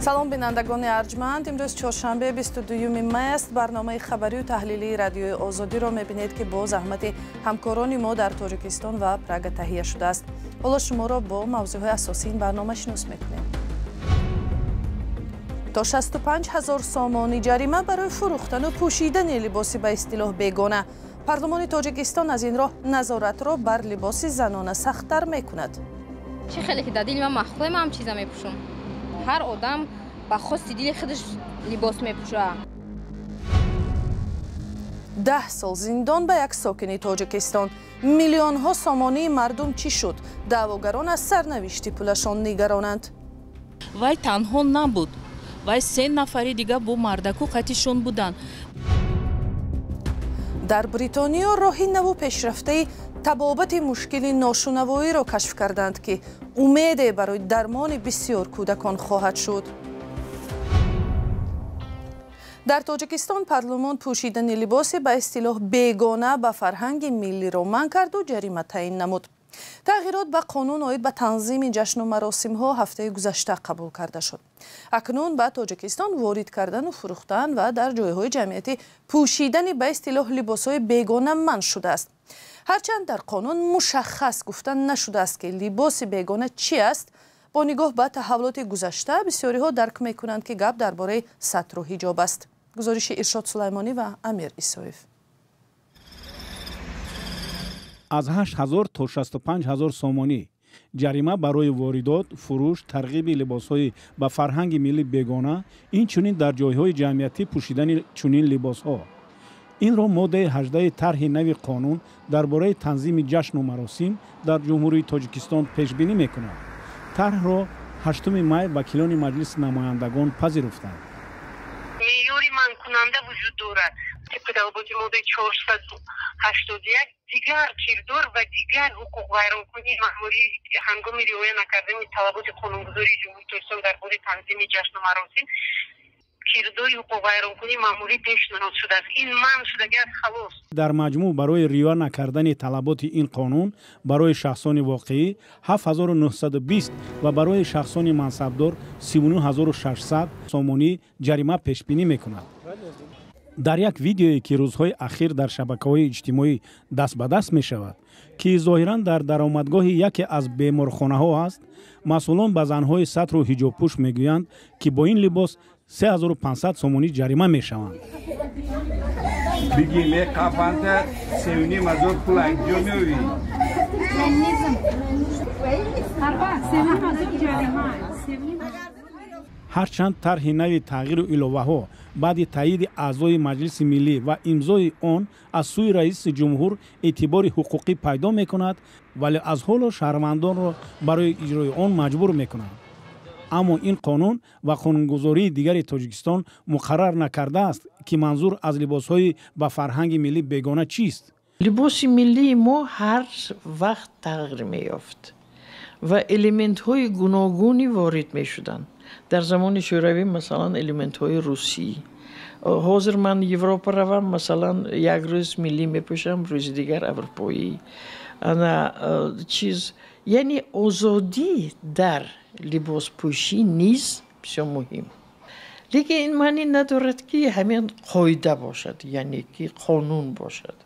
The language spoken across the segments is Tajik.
салом бинандагони арҷманд, имрӯз чоршанбе 22 май аст. барномаи хабарию таҳлилии радиои Озодиро мебинед ки бо заҳмати ҳамкорони мо дар Тоҷикистон ва Прага таҳия шудааст. ҳоло шуморо бо мавзӯъҳои асосии ин барнома шинос мекунем. то 65 000 сомони ҷарима барои фурӯхтану пӯшидани либоси ба истилоҳ бегона. парлумони Тоҷикистон аз ин роҳ назоратро бар либоси занона сахттар мекунад. чӣ хеле ки дар дили ман махфуе, ман ҳам чиза мепӯшам. ҳар одам ба хости дили худаш либос мепӯшад. 10 сол зиндон ба як сокини Тоҷикистон. миллионҳо сомонии мардум чӣ шуд? даъвогарон аз сарнавишти пулашон нигаронанд. вай танҳо набуд. вай 3 нафари дига бо мардаку қатишон буданд. дар Бритониё роҳи наву пешрафтаи табобати мушкили ношунавоиро кашф карданд ки умеде барои дармони бисёр кӯдакон хоҳад шуд. дар Тоҷикистон парлумон пӯшидани либоси ба истилоҳ бегона ба фарҳанги миллиро манъ карду ҷарима таъин намуд. тағйирот ба қонун оид ба танзими ҷашну маросимҳо ҳафтаи гузашта қабул карда шуд. акнун ба Тоҷикистон ворид кардану фурӯхтан ва дар ҷойҳои ҷамъиятӣ пӯшидани ба истилоҳ либосҳои бегона манъ шудааст. ҳарчанд дар қонун мушаххас гуфта нашудааст ки либоси бегона чӣ аст, бо нигоҳ ба таҳаввулоти гузашта бисёриҳо дарк мекунанд ки гап дар бораи сатру ҳиҷоб аст. гузориши Иршод Сулаймонӣ ва Амир Исоев. аз 8000 то 65000 сомонӣ ҷарима барои воридот, фурӯш, тарғиби либосҳои ба фарҳанги миллӣ бегона, инчунин дар ҷойҳои ҷамъиятӣ пӯшидани чунин либосҳо. инро моддаи 18 тарҳи нави қонун дар бораи танзими ҷашну маросим дар ҷумҳурии Тоҷикистон пешбинӣ мекунад. тарҳро 8 май вакилони маҷлиси намояндагон пазируфтанд. меъёри манъкунанда вуҷуд дорад. طبق ضوابط ماده 481 دیگر کردار و دیگر حقوق ویرانکنی مأموری هنگام رعایت نکردن طلبات قانونگذاری جمهوری تاجیکستان درباره تنظیم جشن و مراسم کردار حقوق ویرانکنی مأموری پیشنهاد شده است. این منع شدگی است خلاص. در مجموع برای رعایت نکردن طلبات این قانون برای شخصان واقعی 7920 و برای شخصان منصبدار 39600 سامانی جریمه پیش بینی میکند. дар як видеое ки рӯзҳои ахир дар шабакаҳои иҷтимоӣ даст ба даст мешавад ки зоҳиран дар даромадгоҳи яке аз беморхонаҳо аст, масъулон ба занҳои сатру ҳиҷобпӯш мегӯянд ки бо ин либос 3500 сомонӣ ҷарима мешаванд. ҳарчанд тарҳи нави тағйиру иловаҳо баъди таъиди аъзои маҷлиси миллӣ ва имзои он аз сӯи раиси ҷумҳур эътибори ҳуқуқӣ пайдо мекунад, вале аз ҳоло шаҳрвандонро барои иҷрои он маҷбур мекунад. аммо ин қонун ва қонунгузории дигари Тоҷикистон муқаррар накардааст ки манзур аз либосҳои ба фарҳанги миллӣ бегона чист. либоси миллии мо ҳар вақт тағйир меёфт ва элементҳои гуногуни ворид мешуданд. дар замони шӯравӣ масалан элементҳои русӣ. ҳозир ман Европа равам, масалан як рӯз миллӣ мепӯшам, рӯзи дигар аврупоӣ. ана чиз яъне озодӣ дар либоспӯшӣ низ бисёр муҳим. лекин ин маънӣ надорад ки ҳамин қоида бошад, яъне ки қонун бошад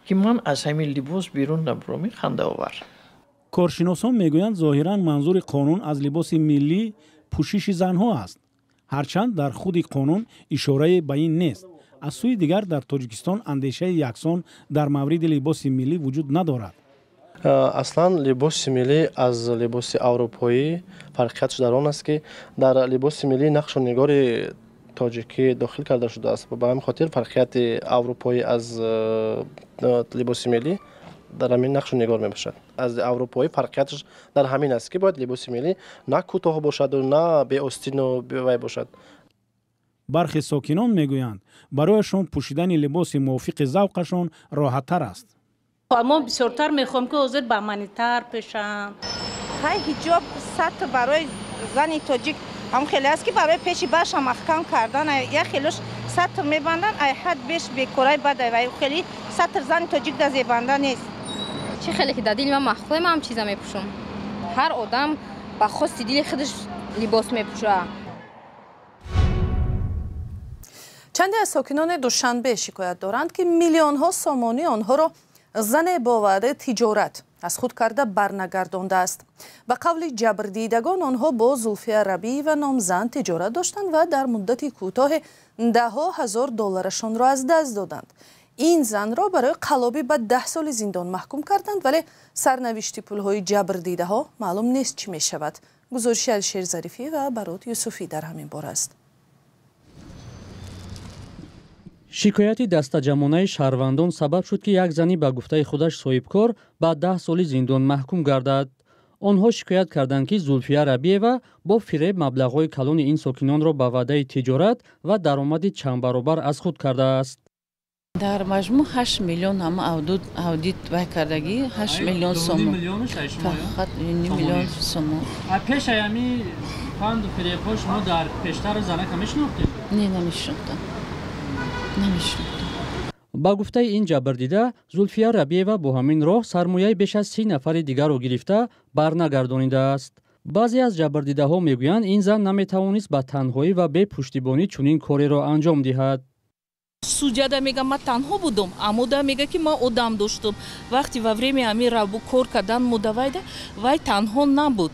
ки ман аз ҳамин либос берун набаромӣ. хандаовар. коршиносон мегӯянд зоҳиран манзури қонун аз либоси миллӣ пӯшиши занҳо аст. ҳарчанд дар худи қонун ишорае ба ин нест. аз сӯи дигар дар Тоҷикистон андешаи яксон дар мавриди либоси миллӣ вуҷуд надорад. аслан либоси миллӣ аз либоси аврупоӣ фарқиятш дар он аст ки дар либоси миллӣ нақшу нигори тоҷикӣ дохил карда шудааст. ба ҳамин хотир фарқияти аврупоӣ аз либоси миллӣ дар ҳамин нақшу нигор мебошад. аз аврупоӣ фарқиятш дар ҳамин аст ки бояд либоси миллӣ на кӯтоҳ бошаду на беостину бевай бошад. бархе сокинон мегӯянд барояшон пӯшидани либоси мувофиқи завқашон роҳаттар аст. ман бисёртар мехоҳам ки ҳозир ба манитар пешам. ҳай ҳиҷоб сатр барои зани тоҷик ҳам хеле аст ки барои пеши баъшам маҳкам кардан як хелош сатр мебандан ай ҳад беш бекораи бадай ва хеле сатр зани тоҷик да зебанда нест. чӣ хеле ки дар дили ман махфуе, ман ҳам чиза мепӯшам. ҳар одам ба хости дили худаш либос мепӯшад. چندی از ساکنان دوشنبه شکایت دارند که میلیون ها سامانی آنها را زن با وعده تجارت از خود کرده برنگردانده است. به قول جبردیدگان آنها با زلفیه ربی و نامزن تجارت داشتند و در مدت کوتاه $10,000 را از دست دادند. این زن را برای قلابی به 10 سال زندان محکوم کردند، ولی سرنوشت پولهای جبردیده ها معلوم نیست چی می شود. گزارش الشیر ظریفی و برات یوسفی در همین باره است. شکایت دستجمعانه شهروندان سبب شد که یک زنی به گفته خودش صاحبکار به 10 سال زندان محکوم گردد. آنها شکایت کردند که زلفیه ربیعова با فریب مبلغ‌های کلان این ساکنان را به وعده تجارت و درآمد چند برابر از خود کرده است. در مجموع 8 میلیون هم اودیت وای کردگی 8 میلیون سوم. فقط میلیون سوم. پیش ایامی فاند فریب‌هاش ما در پیشتر زنه کمش نمی‌شناختیم. نه نمی‌شناختم. با گفته این جبردیده زلفیه ربیعова با همین راه سرمایه بیش از 30 نفر دیگر را گرفته برنگردانیده است. بعضی از جبردیده ها میگویند این زن نمیتوانست با تنهایی و بی پشتیبانی چنین کاری را انجام دهد. سوجاده میگه من تنها بودم، امودا میگه که ما آدم داشتم. وقتی و время امی رابو کار کردن مدوایده وای تنها نبود.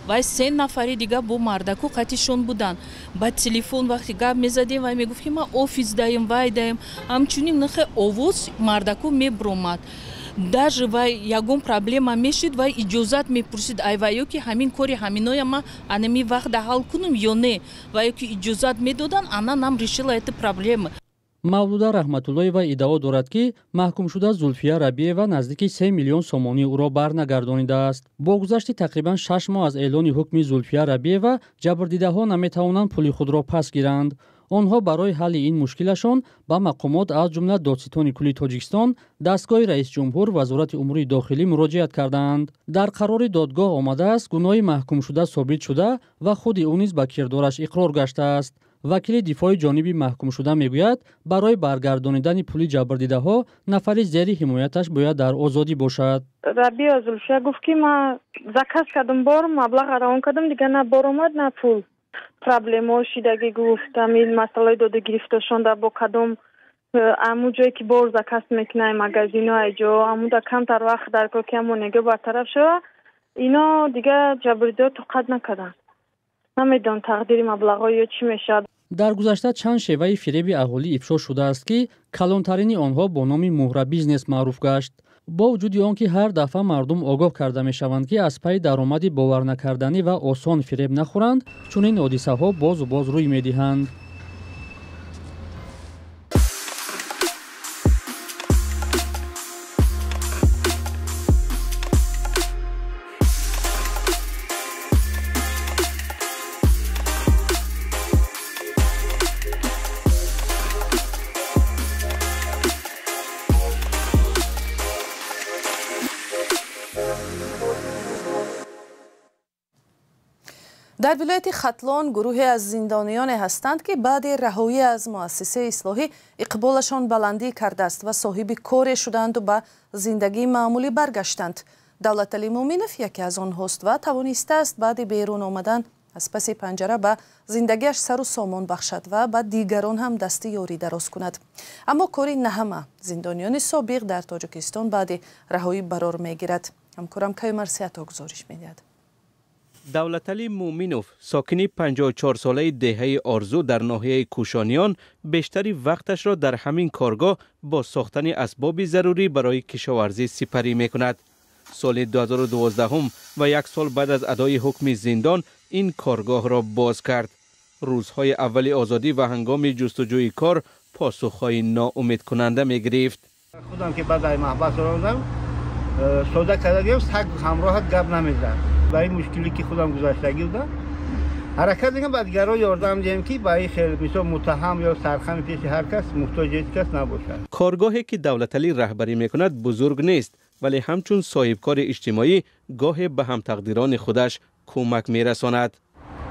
وای 3 نفری دیگه با مردکو قطعشون بودن. با تلفن وقتی گپ میزدیم وای میگفت که ما آفیس دایم وای دایم. همچنین نخ آواز مردکو میبرومد. даже وای یگون پرابلم میشد وای اجازت میپرسید ای وایو که همین کاری همینای ما انمی وقت حل کنم یا نه. وای که اجازت میدادن انا нам решила это проблема. мавлуда раҳматуллоева иддао дорад ки маҳкумшуда зулфия рабиева наздики 3 миллион сомонии ӯро барнагардонидааст. бо гузашти тақрибан 6 моҳ аз эълони ҳукми зулфия рабиева ҷабрдидаҳо наметавонанд пули худро пас гиранд. онҳо барои ҳалли ин мушкилашон ба мақомот аз ҷумла додситони кулли тоҷикистон, дастгоҳи раисҷумҳур, вазорати умури дохилӣ муроҷиат кардаанд. дар қарори додгоҳ омадааст гуноҳи маҳкумшуда собит шуда ва худи ӯ низ ба кирдораш иқрор гаштааст. вакили дифои ҷониби маҳкумшуда мегӯяд барои баргардонидани пули ҷабрдидаҳо нафари зери ҳимояташ бояд дар озодӣ бошад. рабия зулфия гуфт ки ман заказ кардам бором маблағ равон кардам дига на боромад на пул проблемаҳо шидаги гуфт амил масъалаи дода гирифташонда бо кадом аму ҷое ки бор заказ мекунай магазино айҷо амуда камтар вақт дар кор ки амо нега бартараф шава ино дига ҷабрдидаҳо тоқат накарданд. намедонам тақдири маблағҳо ё чӣ мешавад. дар гузашта чанд шеваи фиреби аҳолӣ ифшо шудааст ки калонтарини онҳо бо номи муҳра бизнес маъруф гашт. бо вуҷуди он ки ҳар дафъа мардум огоҳ карда мешаванд ки аз пайи даромади боварнакарданӣ ва осон фиреб нахӯранд, чунин ҳодисаҳо бозу боз рӯй медиҳанд. در ولایت ختلان گروهی از زندانیان هستند که بعد رهایی از مؤسسه اصلاحی اقبالشان بلندی کرده است و صاحب کار شدند و به زندگی معمولی برگشتند. دولتعلی مومنوف یکی از آنهاست و توانسته است بعد بیرون آمدن از پس پنجره به زندگیش سر و سامان بخشد و به دیگران هم دست یاری دراز کند. اما کاری نه همه زندانیان سابق در تاجیکستان بعد رهایی قرار میگیرد. همکارم کیومر سیاتا گزارش میدهد. دولتعلی مومنوف ساکنی 54 ساله دهه آرزو در ناحیه کوشانیان بیشتری وقتش را در همین کارگاه با ساختن اسباب ضروری برای کشاورزی سپری می کند. سال 2012 و یک سال بعد از ادای حکم زندان این کارگاه را باز کرد. روزهای اول آزادی و هنگام جستجوی کار پاسخهای ناامید کننده می گرفت. خودم که بعد از محبس راندم سودا کردم سگ همراهت گپ نمیزد. با این مشکلی که خودم گذاشتگی بودم حرکت دیگه با دیگران یاردم دیم که با این خیلی مثلا متهم یا سرخم پیش هر کس محتاج هیچ کس نباشد. کارگاهی که دولتعلی رهبری میکند بزرگ نیست ولی همچون صاحبکار اجتماعی گاهی به هم تقدیران خودش کمک میرساند.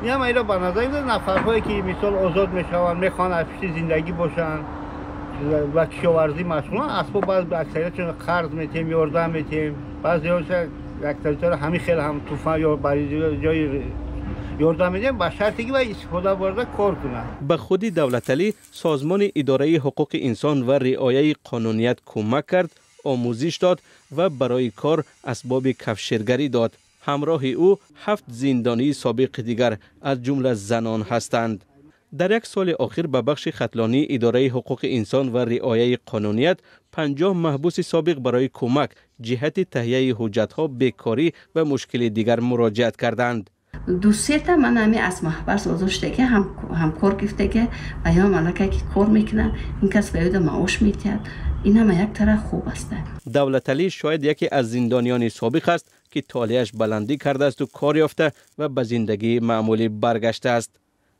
میام اینا به نظر میاد نفرهایی که مثلا آزاد میشوند میخوان از پیش زندگی باشن و کشاورزی مشغولن اسباب بعض اکثریتشون قرض میتیم یاردم میتیم بعضی‌هاش اکثریت همین خیلی هم طوفان یا برای جای یاردم میدیم با شرطی که استفاده برده کار کنه. به خود دولتعلی سازمان اداره حقوق انسان و رعایت قانونیت کمک کرد، آموزش داد و برای کار اسباب کفشیرگری داد. همراه او 7 زندانی سابق دیگر از جمله زنان هستند. در یک سال اخیر به بخش خطلانی اداره حقوق انسان و رعایت قانونیت 50 محبوس سابق برای کمک جهت تهیه حجت‌ها، بیکاری و مشکل دیگر مراجعت کردند. دو سه تا من همی از محبس آزاشته که هم کار گفته که اینا ملکه که کار میکنن این کس به معاش میتید، این هم یک طرح خوب است. دولتعلی شاید یکی از زندانیان سابق است که طالعش بلندی کرده است و کار یافته و به زندگی معمولی برگشته است.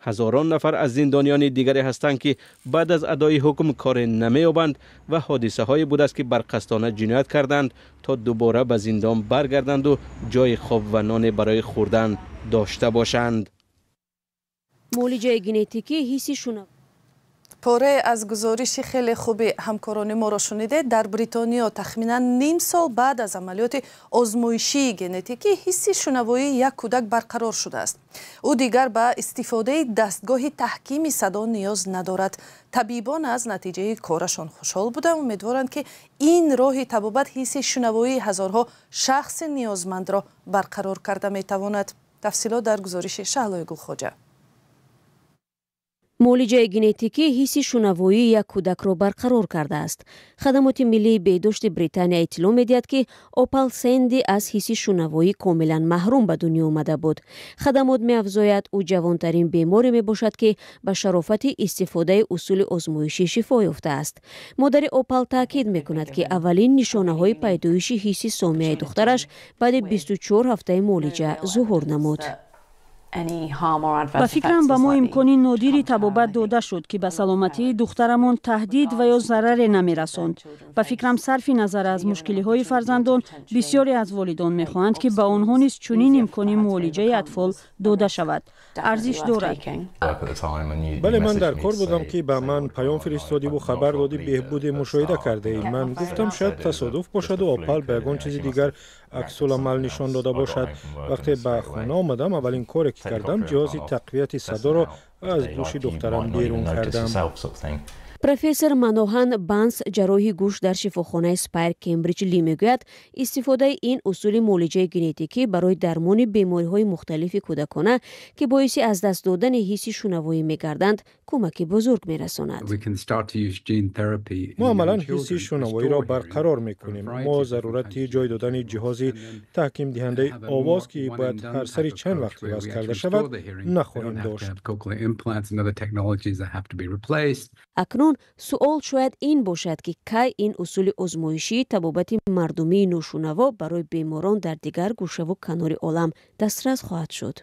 هزاران نفر از زندانیان دیگری هستند که بعد از ادای حکم کار نمی‌یابند و حادثه های بود است که بر قصدانه جنایت کردند تا دوباره به زندان برگردند و جای خواب و نان برای خوردن داشته باشند. معالجه ژنتیکی حسی شنوا. پاره از گزارش خیلی خوبی همکاران ما را شنیده. در بریتانیا تخمینا نیم سال بعد از عملیات آزمایشی ژنتیکی حس شنوایی یک کودک برقرار شده است. او دیگر به استفاده دستگاه تحکیم صدا نیاز ندارد. طبیبان از نتیجه کارشان خوشحال بودند و امیدوارند که این راه طبابت حس شنوایی هزارها شخص نیازمند را برقرار کرده میتواند. تفصیلات در گزارش شهلای گلخواجه. معالجه ژنتیکی حس شنوایی یک کودک را برقرار کرده است. خدمات ملی بهداشت بریتانیا اطلاع می‌دهد که اوپال سندی از حس شنوایی کاملا محروم به دنیا آمده بود. خدمات می‌افزاید او جوانترین بیماری میباشد که به شرافت استفاده اصول آزمایشی شفا یافته است. مادر اوپال تاکید می‌کند که اولین نشانه‌های پیدایش حس سامیه دخترش بعد 24 هفته معالجه ظهور نمود. با فکرم به ما امکانی نادری طبابت داده شد که به سلامتی دخترمان تهدید و یا ضرر نمی رساند. با فکرم صرف نظر از مشکلی های فرزندان بسیاری از والدان می خواهند که به آنها نیز چنین امکانی معالجه اطفال داده شود. ارزش دارد. بله، من در کار بودم که به من پیام فرستادی و خبر دادی بهبود مشاهده کرده ای. من گفتم شاید تصادف باشد و اوپال به یگان چیز دیگر عکس العمل نشان داده باشد. وقتی به خانه آمدم اولین کاری که کردم جهاز تقویت صدا را از گوش دخترم بیرون کردم. پروفسور منوهان بانس جراحی گوش در شفاخانه اسپایر کمبریج لی میگوید استفاده این اصول معالجه ژنتیکی برای درمان بیماری‌های مختلف کودکانه که باعث از دست دادن حس شنوایی می‌گردند کمک بزرگ می‌رساند. ما عملاً حس شنوایی را برقرار می‌کنیم. ما ضرورت جای دادن جهاز تحکیم دهنده آواز که باید هر سری چند وقت وصل کرده شود نخواهیم داشت. اکنون سوال شاید این باشد که کی این اصول آزمایشی طبابت مردمی ناشنوا برای بیماران در دیگر گوشه و کنار عالم دسترس خواهد شد.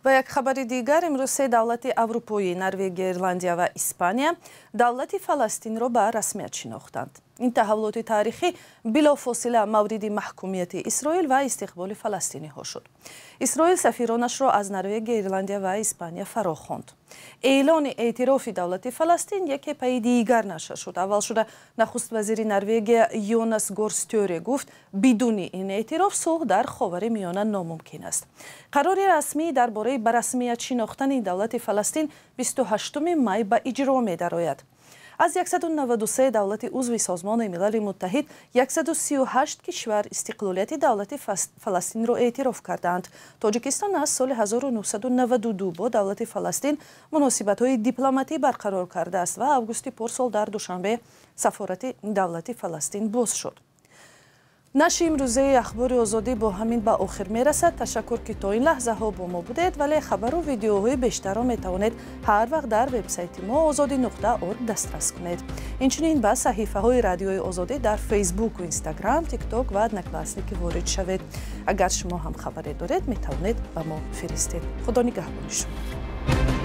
و یک خبر دیگر، امروز سه دولت اروپایی نروژ، ایرلندیا و اسپانیا دولت فلسطین را به رسمیت شناختند. این تحولات تاریخی بلافاصله مورد محکومیت اسرائیل و استقبال فلسطینی ها شد. اسرائیل سفیرانش را از نروژ، ایرلندیا و اسپانیا فراخواند. اعلان اعتراف دولت فلسطین یک پای دیگر نشر شد. اول شده نخست وزیر نروژ یوناس گار ستوره گفت بدون این اعتراف صلح در خاورمیانه ناممکن است. قرار رسمی درباره به رسمیت شناختن دولت فلسطین 28 می به اجرا می درآید. از 193 دولت عضو سازمان ملل متحد 138 کشور استقلالیت دولت فلسطین را اعتراف کردند. تاجیکستان از سال 1992 با دولت فلسطین مناسبت‌های دیپلماتی برقرار کرده است و آگوست پارسال در دوشنبه سفارت دولت فلسطین باز شد. نشر امروزه اخبار آزادی با همین به آخر میرسد. تشکر که تا این لحظه ها با ما بودید. ولی خبر و ویدیوهای بیشتر را می توانید هر وقت در وبسایت ما azadi.org دسترس کنید. اینچنین به صحیفه های رادیوی آزادی در فیسبوک و اینستاگرام، تیک تاک و ادنکلاسنی که وارد شوید. اگر شما هم خبری دارید می توانید به ما فرستید. خدا نگهدار شما.